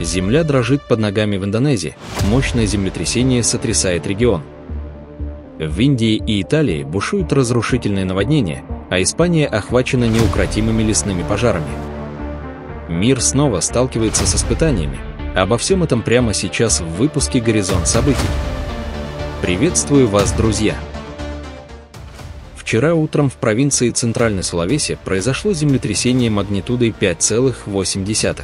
Земля дрожит под ногами в Индонезии, мощное землетрясение сотрясает регион. В Индии и Италии бушуют разрушительные наводнения, а Испания охвачена неукротимыми лесными пожарами. Мир снова сталкивается с испытаниями. Обо всем этом прямо сейчас в выпуске «Горизонт событий». Приветствую вас, друзья! Вчера утром в провинции Центральной Сулавеси произошло землетрясение магнитудой 5,8.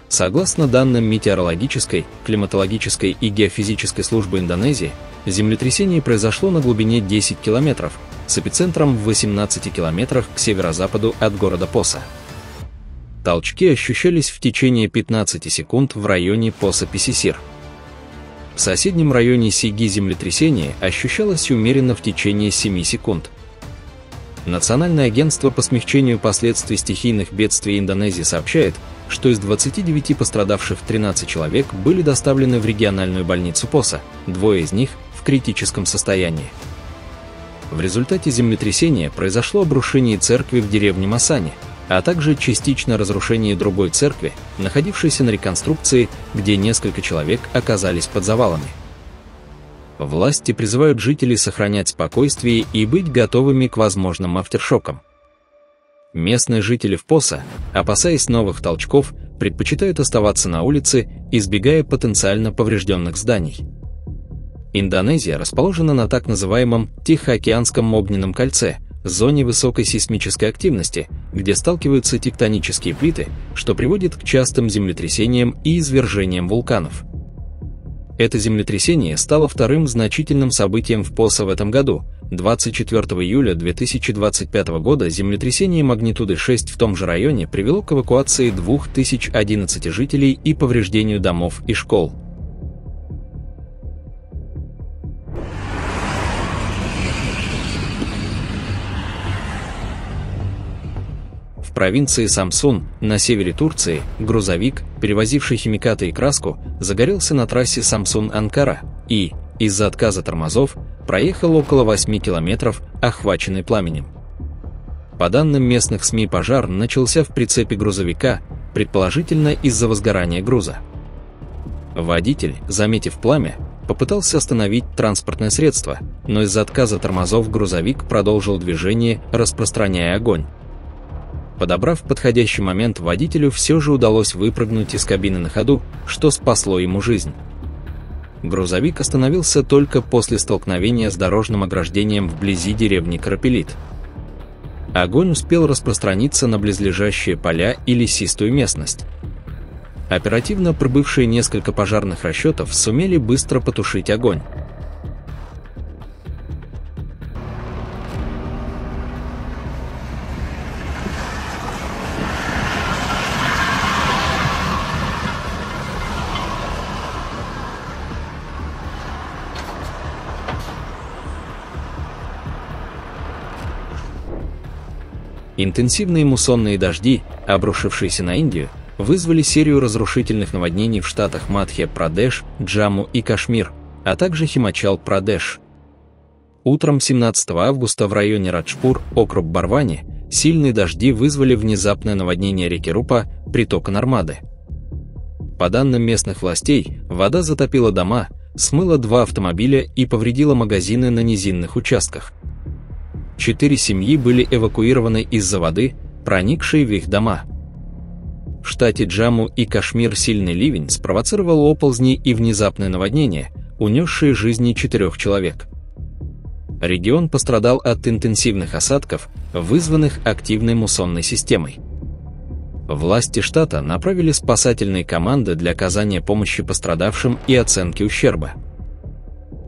Согласно данным метеорологической, климатологической и геофизической службы Индонезии, землетрясение произошло на глубине 10 километров, с эпицентром в 18 километрах к северо-западу от города Поса. Толчки ощущались в течение 15 секунд в районе Поса-Песисир. В соседнем районе Сиги землетрясение ощущалось умеренно в течение 7 секунд. Национальное агентство по смягчению последствий стихийных бедствий Индонезии сообщает, что из 29 пострадавших 13 человек были доставлены в региональную больницу Поса, 2 из них в критическом состоянии. В результате землетрясения произошло обрушение церкви в деревне Масани, а также частичное разрушение другой церкви, находившейся на реконструкции, где несколько человек оказались под завалами. Власти призывают жителей сохранять спокойствие и быть готовыми к возможным афтершокам. Местные жители в Поса, опасаясь новых толчков, предпочитают оставаться на улице, избегая потенциально поврежденных зданий. Индонезия расположена на так называемом Тихоокеанском огненном кольце, зоне высокой сейсмической активности, где сталкиваются тектонические плиты, что приводит к частым землетрясениям и извержениям вулканов. Это землетрясение стало вторым значительным событием в Поса в этом году. 24 июля 2025 года землетрясение магнитудой 6 в том же районе привело к эвакуации 2011 жителей и повреждению домов и школ. В провинции Самсун, на севере Турции, грузовик, перевозивший химикаты и краску, загорелся на трассе Самсун-Анкара и, из-за отказа тормозов, проехал около 8 километров, охваченный пламенем. По данным местных СМИ, пожар начался в прицепе грузовика, предположительно из-за возгорания груза. Водитель, заметив пламя, попытался остановить транспортное средство, но из-за отказа тормозов грузовик продолжил движение, распространяя огонь. Подобрав подходящий момент, водителю все же удалось выпрыгнуть из кабины на ходу, что спасло ему жизнь. Грузовик остановился только после столкновения с дорожным ограждением вблизи деревни Крапелит. Огонь успел распространиться на близлежащие поля и лесистую местность. Оперативно прибывшие несколько пожарных расчетов сумели быстро потушить огонь. Интенсивные муссонные дожди, обрушившиеся на Индию, вызвали серию разрушительных наводнений в штатах Мадхья-Прадеш, Джамму и Кашмир, а также Химачал-Прадеш. Утром 17 августа в районе Раджпур, округ Барвани, сильные дожди вызвали внезапное наводнение реки Рупа, притока Нармады. По данным местных властей, вода затопила дома, смыла 2 автомобиля и повредила магазины на низинных участках. 4 семьи были эвакуированы из-за воды, проникшей в их дома. В штате Джамму и Кашмир сильный ливень спровоцировал оползни и внезапное наводнение, унесшие жизни 4 человек. Регион пострадал от интенсивных осадков, вызванных активной муссонной системой. Власти штата направили спасательные команды для оказания помощи пострадавшим и оценки ущерба.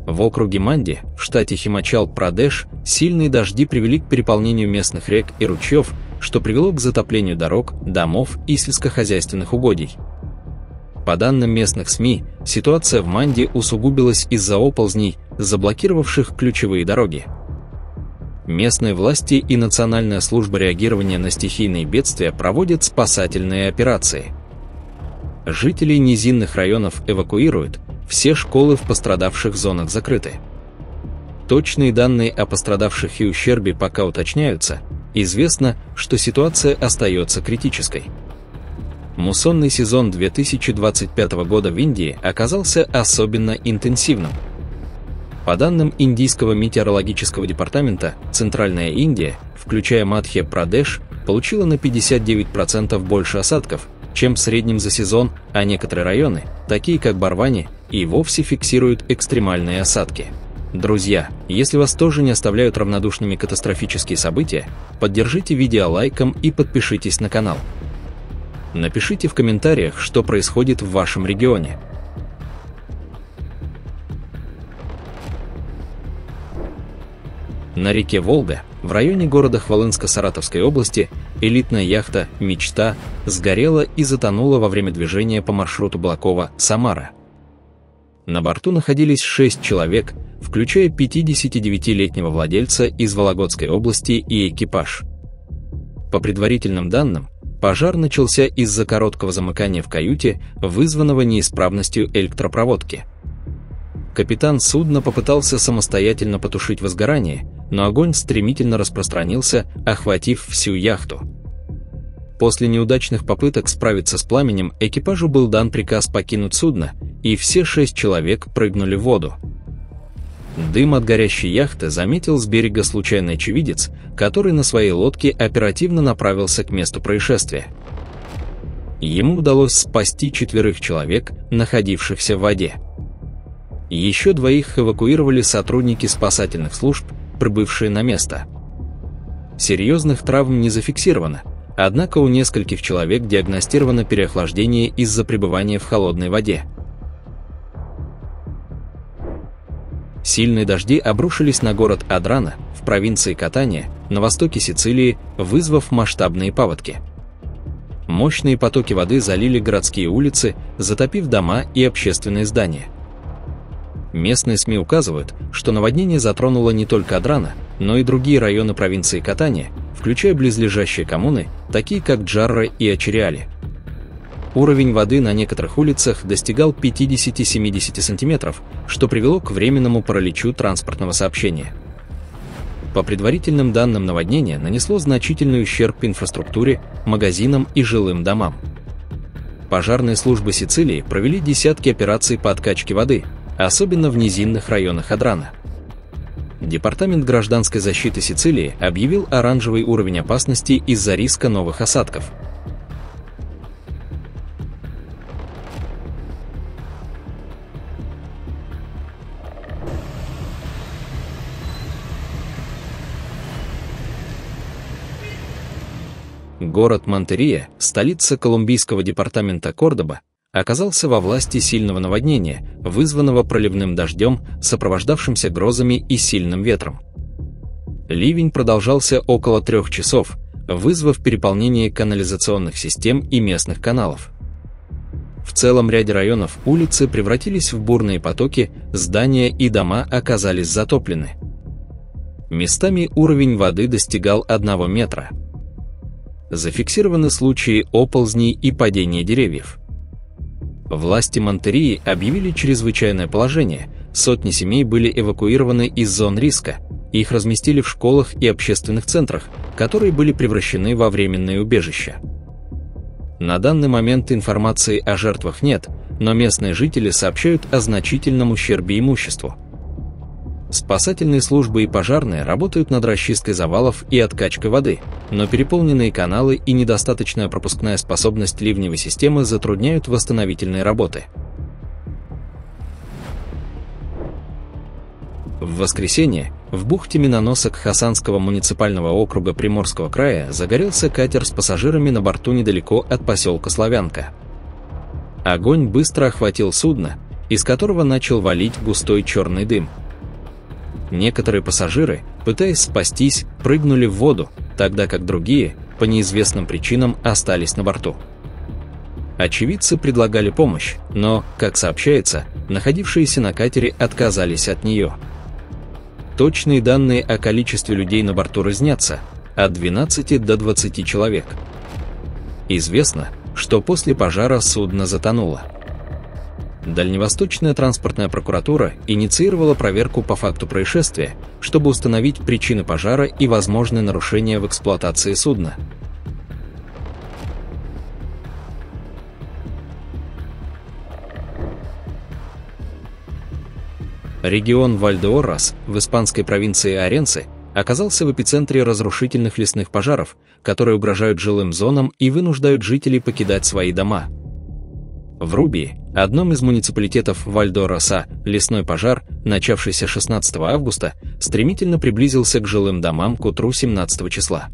В округе Манди, в штате Химачал-Прадеш, сильные дожди привели к переполнению местных рек и ручьев, что привело к затоплению дорог, домов и сельскохозяйственных угодий. По данным местных СМИ, ситуация в Манди усугубилась из-за оползней, заблокировавших ключевые дороги. Местные власти и Национальная служба реагирования на стихийные бедствия проводят спасательные операции. Жителей низинных районов эвакуируют, все школы в пострадавших зонах закрыты. Точные данные о пострадавших и ущербе пока уточняются, известно, что ситуация остается критической. Муссонный сезон 2025 года в Индии оказался особенно интенсивным. По данным Индийского метеорологического департамента, Центральная Индия, включая Мадхья-Прадеш, получила на 59% больше осадков, чем в среднем за сезон, а некоторые районы, такие как Барвани, и вовсе фиксируют экстремальные осадки. Друзья, если вас тоже не оставляют равнодушными катастрофические события, поддержите видео лайком и подпишитесь на канал. Напишите в комментариях, что происходит в вашем регионе. На реке Волга, в районе города Хвалынска Саратовской области, элитная яхта «Мечта» сгорела и затонула во время движения по маршруту Балакова-Самара. На борту находились 6 человек, включая 59-летнего владельца из Вологодской области и экипаж. По предварительным данным, пожар начался из-за короткого замыкания в каюте, вызванного неисправностью электропроводки. Капитан судна попытался самостоятельно потушить возгорание, но огонь стремительно распространился, охватив всю яхту. После неудачных попыток справиться с пламенем экипажу был дан приказ покинуть судно, и все 6 человек прыгнули в воду. Дым от горящей яхты заметил с берега случайный очевидец, который на своей лодке оперативно направился к месту происшествия. Ему удалось спасти 4 человек, находившихся в воде. Еще 2 эвакуировали сотрудники спасательных служб, прибывшие на место. Серьезных травм не зафиксировано, однако у нескольких человек диагностировано переохлаждение из-за пребывания в холодной воде. Сильные дожди обрушились на город Адрана, в провинции Катания, на востоке Сицилии, вызвав масштабные паводки. Мощные потоки воды залили городские улицы, затопив дома и общественные здания. Местные СМИ указывают, что наводнение затронуло не только Адрана, но и другие районы провинции Катания, включая близлежащие коммуны, такие как Джарро и Ачериали. Уровень воды на некоторых улицах достигал 50-70 сантиметров, что привело к временному параличу транспортного сообщения. По предварительным данным, наводнение нанесло значительный ущерб инфраструктуре, магазинам и жилым домам. Пожарные службы Сицилии провели десятки операций по откачке воды, особенно в низинных районах Адрана. Департамент гражданской защиты Сицилии объявил оранжевый уровень опасности из-за риска новых осадков. Город Монтерия, столица колумбийского департамента Кордоба, оказался во власти сильного наводнения, вызванного проливным дождем, сопровождавшимся грозами и сильным ветром. Ливень продолжался около 3 часов, вызвав переполнение канализационных систем и местных каналов. В целом ряде районов улицы превратились в бурные потоки, здания и дома оказались затоплены. Местами уровень воды достигал 1 метра. Зафиксированы случаи оползней и падения деревьев. Власти Монтерии объявили чрезвычайное положение, сотни семей были эвакуированы из зон риска, их разместили в школах и общественных центрах, которые были превращены во временные убежища. На данный момент информации о жертвах нет, но местные жители сообщают о значительном ущербе имуществу. Спасательные службы и пожарные работают над расчисткой завалов и откачкой воды, но переполненные каналы и недостаточная пропускная способность ливневой системы затрудняют восстановительные работы. В воскресенье в бухте Миноносок Хасанского муниципального округа Приморского края загорелся катер с пассажирами на борту недалеко от поселка Славянка. Огонь быстро охватил судно, из которого начал валить густой черный дым. Некоторые пассажиры, пытаясь спастись, прыгнули в воду, тогда как другие, по неизвестным причинам, остались на борту. Очевидцы предлагали помощь, но, как сообщается, находившиеся на катере отказались от нее. Точные данные о количестве людей на борту разнятся – от 12 до 20 человек. Известно, что после пожара судно затонуло. Дальневосточная транспортная прокуратура инициировала проверку по факту происшествия, чтобы установить причины пожара и возможные нарушения в эксплуатации судна. Регион Вальдеоррас в испанской провинции Оренсе оказался в эпицентре разрушительных лесных пожаров, которые угрожают жилым зонам и вынуждают жителей покидать свои дома. В Рубии, одном из муниципалитетов Вальдеорраса, лесной пожар, начавшийся 16 августа, стремительно приблизился к жилым домам к утру 17 числа.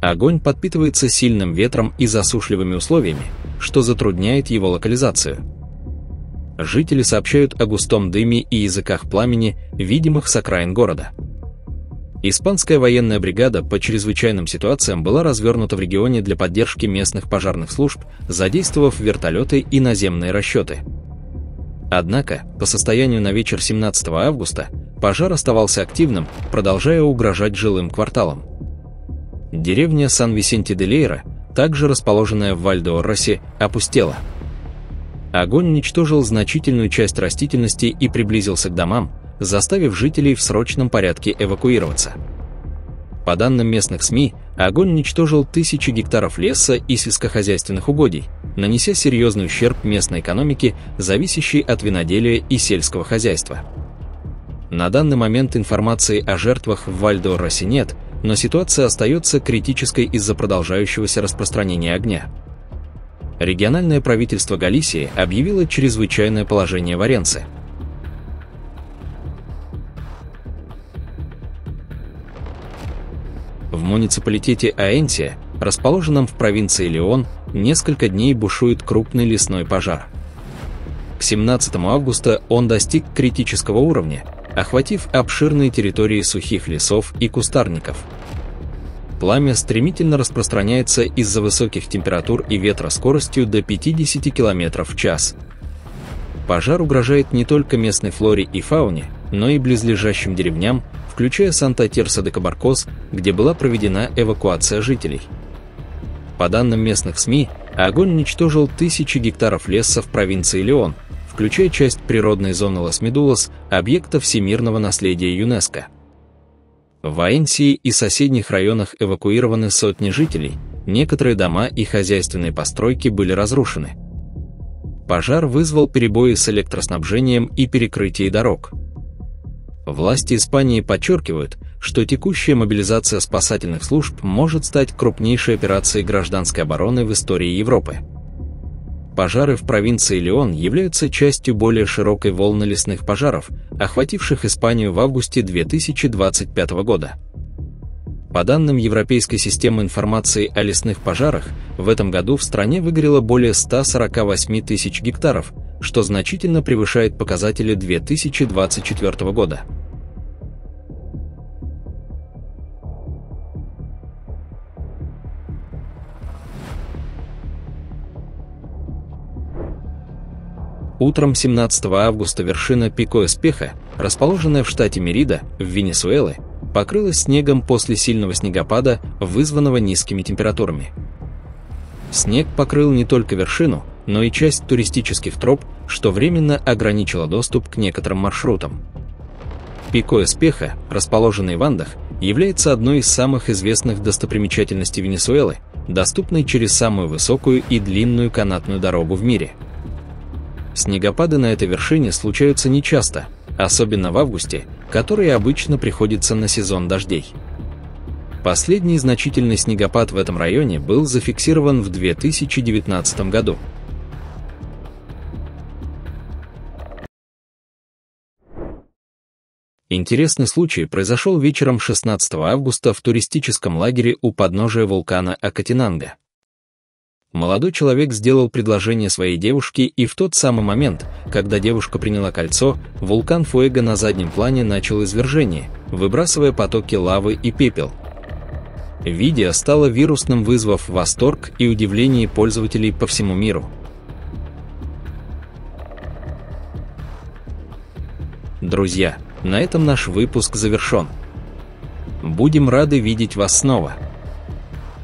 Огонь подпитывается сильным ветром и засушливыми условиями, что затрудняет его локализацию. Жители сообщают о густом дыме и языках пламени, видимых с окраин города. Испанская военная бригада по чрезвычайным ситуациям была развернута в регионе для поддержки местных пожарных служб, задействовав вертолеты и наземные расчеты. Однако, по состоянию на вечер 17 августа, пожар оставался активным, продолжая угрожать жилым кварталам. Деревня Сан-Висенте-де-Лейра, также расположенная в Вальдеоррасе, опустела. Огонь уничтожил значительную часть растительности и приблизился к домам, заставив жителей в срочном порядке эвакуироваться. По данным местных СМИ, огонь уничтожил тысячи гектаров леса и сельскохозяйственных угодий, нанеся серьезный ущерб местной экономике, зависящей от виноделия и сельского хозяйства. На данный момент информации о жертвах в Вальдеоррасе нет, но ситуация остается критической из-за продолжающегося распространения огня. Региональное правительство Галисии объявило чрезвычайное положение в Оренсе. В муниципалитете Аэнсия, расположенном в провинции Леон, несколько дней бушует крупный лесной пожар. К 17 августа он достиг критического уровня, охватив обширные территории сухих лесов и кустарников. Пламя стремительно распространяется из-за высоких температур и ветра скоростью до 50 км в час. Пожар угрожает не только местной флоре и фауне, но и близлежащим деревням, включая Санта-Терса-де-Кабаркос, где была проведена эвакуация жителей. По данным местных СМИ, огонь уничтожил тысячи гектаров леса в провинции Леон, включая часть природной зоны Лас-Медулас, объекта всемирного наследия ЮНЕСКО. В Аэнсии и соседних районах эвакуированы сотни жителей, некоторые дома и хозяйственные постройки были разрушены. Пожар вызвал перебои с электроснабжением и перекрытие дорог. Власти Испании подчеркивают, что текущая мобилизация спасательных служб может стать крупнейшей операцией гражданской обороны в истории Европы. Пожары в провинции Леон являются частью более широкой волны лесных пожаров, охвативших Испанию в августе 2025 года. По данным Европейской системы информации о лесных пожарах, в этом году в стране выгорело более 148 тысяч гектаров, что значительно превышает показатели 2024 года. Утром 17 августа вершина Пико-Эспеха, расположенная в штате Мерида, в Венесуэле, покрылась снегом после сильного снегопада, вызванного низкими температурами. Снег покрыл не только вершину, но и часть туристических троп, что временно ограничило доступ к некоторым маршрутам. Пико-Эспеха, расположенный в Андах, является одной из самых известных достопримечательностей Венесуэлы, доступной через самую высокую и длинную канатную дорогу в мире. Снегопады на этой вершине случаются нечасто, особенно в августе, который обычно приходится на сезон дождей. Последний значительный снегопад в этом районе был зафиксирован в 2019 году. Интересный случай произошел вечером 16 августа в туристическом лагере у подножия вулкана Акатинанга. Молодой человек сделал предложение своей девушке, и в тот самый момент, когда девушка приняла кольцо, вулкан Фуэго на заднем плане начал извержение, выбрасывая потоки лавы и пепел. Видео стало вирусным, вызвав восторг и удивление пользователей по всему миру. Друзья, на этом наш выпуск завершен. Будем рады видеть вас снова.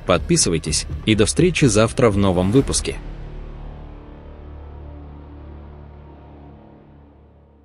Подписывайтесь, и до встречи завтра в новом выпуске.